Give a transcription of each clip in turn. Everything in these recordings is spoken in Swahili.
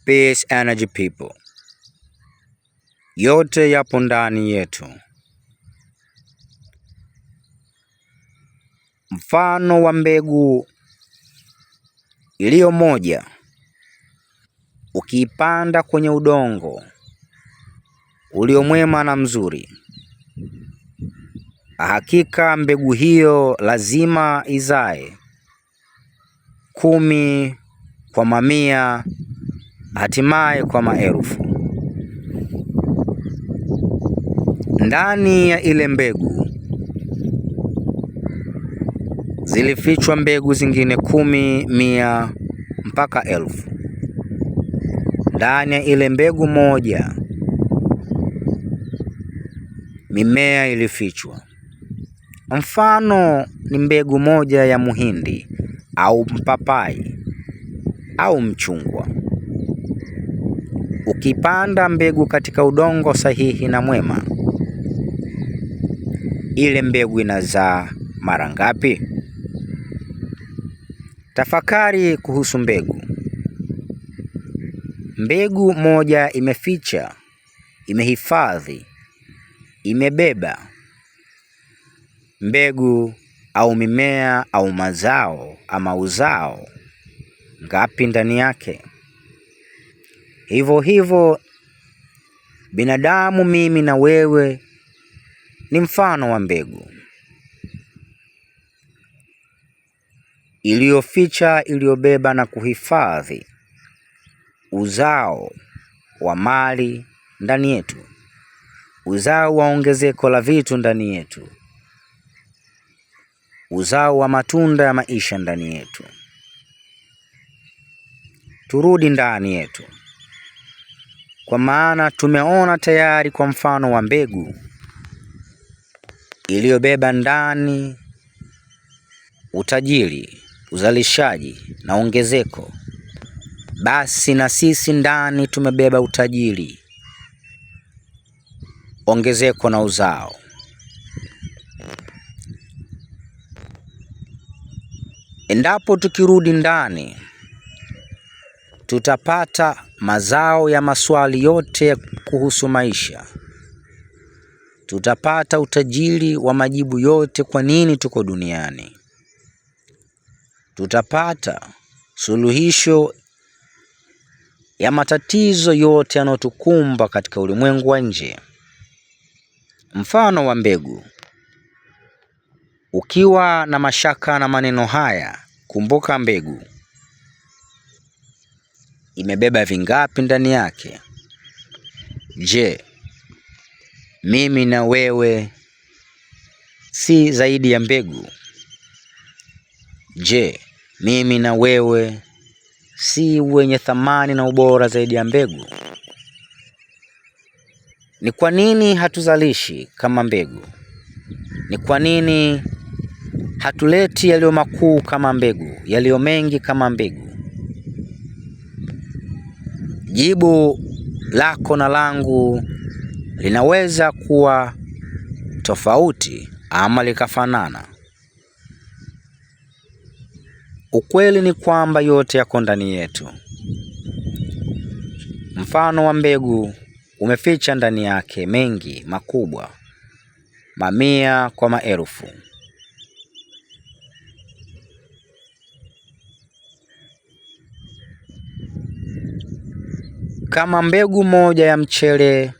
Peace Energy people, yote yapo ndani yetu. Mfano wa mbegu iliyo moja, ukiipanda kwenye udongo ulio mwema na mzuri, hakika mbegu hiyo lazima izae 10 kwa mamia, hatimaye kwa maelfu. Ndani ya ile mbegu zilifichwa mbegu zingine 10, 100 mpaka 1000. Ndani ya ile mbegu moja mimea ilifichwa. Mfano ni mbegu moja ya muhindi au mpapai au mchungwa. Ukipanda mbegu katika udongo sahihi na mwema, ile mbegu inazaa mara ngapi? Tafakari kuhusu mbegu. Mbegu moja imeficha, imehifadhi, imebeba mbegu au mimea au mazao ama uzao ngapi ndani yake? Hivyo hivyo binadamu, mimi na wewe ni mfano wa mbegu iliyoficha, iliyobeba na kuhifadhi uzao wa mali ndani yetu, uzao wa ongezeko la vitu ndani yetu, uzao wa matunda ya maisha ndani yetu. Turudi ndani yetu, kwa maana tumeona tayari kwa mfano wa mbegu iliyobeba ndani utajiri, uzalishaji na ongezeko. Basi na sisi ndani tumebeba utajiri, ongezeko na uzao. Endapo tukirudi ndani, tutapata mazao ya maswali yote kuhusu maisha. Tutapata utajiri wa majibu yote kwa nini tuko duniani. Tutapata suluhisho ya matatizo yote yanayotukumba katika ulimwengu wa nje. Mfano wa mbegu. Ukiwa na mashaka na maneno haya, kumbuka mbegu imebeba vingapi ndani yake? Je, mimi na wewe si zaidi ya mbegu? Je, mimi na wewe si wenye thamani na ubora zaidi ya mbegu? Ni kwa nini hatuzalishi kama mbegu? Ni kwa nini hatuleti yaliyo makuu kama mbegu, yaliyo mengi kama mbegu? Jibu lako na langu linaweza kuwa tofauti ama likafanana. Ukweli ni kwamba yote yako ndani yetu. Mfano wa mbegu umeficha ndani yake mengi makubwa, mamia kwa maelfu. Kama mbegu moja ya mchele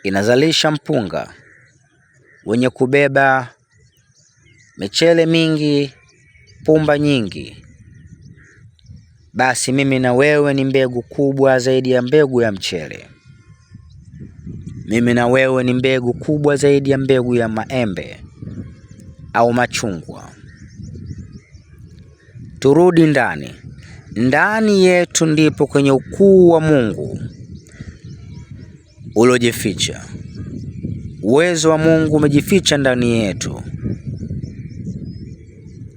inazalisha mpunga wenye kubeba michele mingi, pumba nyingi, basi mimi na wewe ni mbegu kubwa zaidi ya mbegu ya mchele. Mimi na wewe ni mbegu kubwa zaidi ya mbegu ya maembe au machungwa. Turudi ndani. Ndani yetu ndipo kwenye ukuu wa Mungu uliojificha. Uwezo wa Mungu umejificha ndani yetu.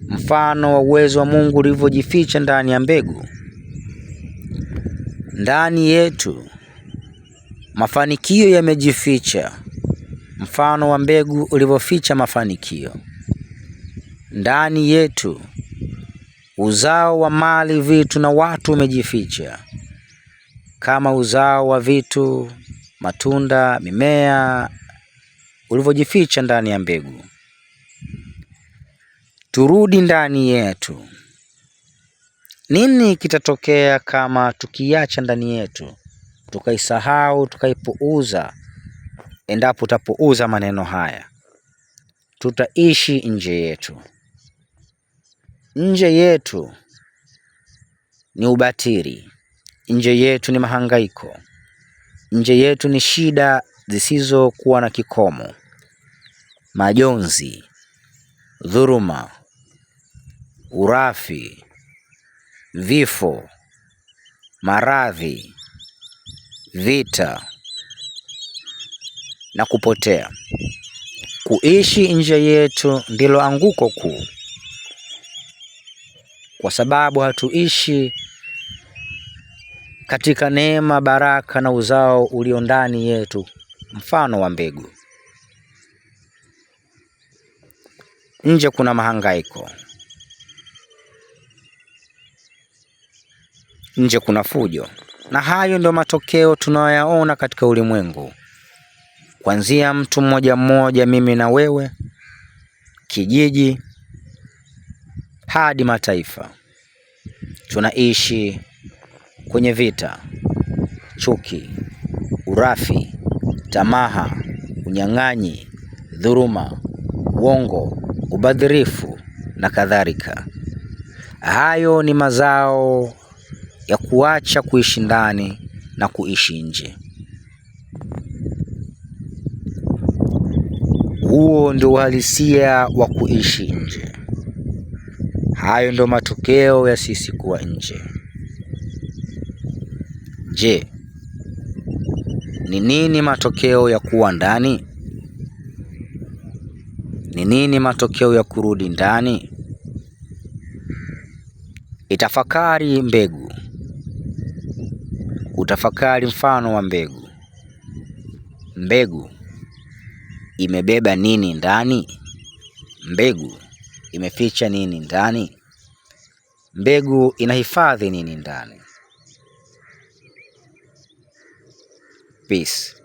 Mfano wa uwezo wa Mungu ulivyojificha ndani ya mbegu. Ndani yetu mafanikio yamejificha, mfano wa mbegu ulivyoficha mafanikio. Ndani yetu uzao wa mali, vitu na watu umejificha, kama uzao wa vitu, matunda, mimea ulivyojificha ndani ya mbegu. Turudi ndani yetu. Nini kitatokea kama tukiacha ndani yetu, tukaisahau, tukaipuuza? Endapo utapuuza maneno haya, tutaishi nje yetu. Nje yetu ni ubatili, nje yetu ni mahangaiko, nje yetu ni shida zisizokuwa na kikomo, majonzi, dhuluma, urafi, vifo, maradhi, vita na kupotea. Kuishi nje yetu ndilo anguko kuu, kwa sababu hatuishi katika neema, baraka na uzao ulio ndani yetu, mfano wa mbegu. Nje kuna mahangaiko, nje kuna fujo, na hayo ndio matokeo tunayoyaona katika ulimwengu, kuanzia mtu mmoja mmoja, mimi na wewe, kijiji hadi mataifa. Tunaishi kwenye vita, chuki, urafi, tamaa, unyang'anyi, dhuluma, uongo, ubadhirifu na kadhalika. Hayo ni mazao ya kuacha kuishi ndani na kuishi nje. Huo ndio uhalisia wa kuishi nje. Hayo ndio matokeo ya sisi kuwa nje. Je, ni nini matokeo ya kuwa ndani? Ni nini matokeo ya kurudi ndani? Itafakari mbegu. Utafakari mfano wa mbegu. Mbegu imebeba nini ndani? Mbegu imeficha nini ndani? Mbegu inahifadhi nini ndani? Peace.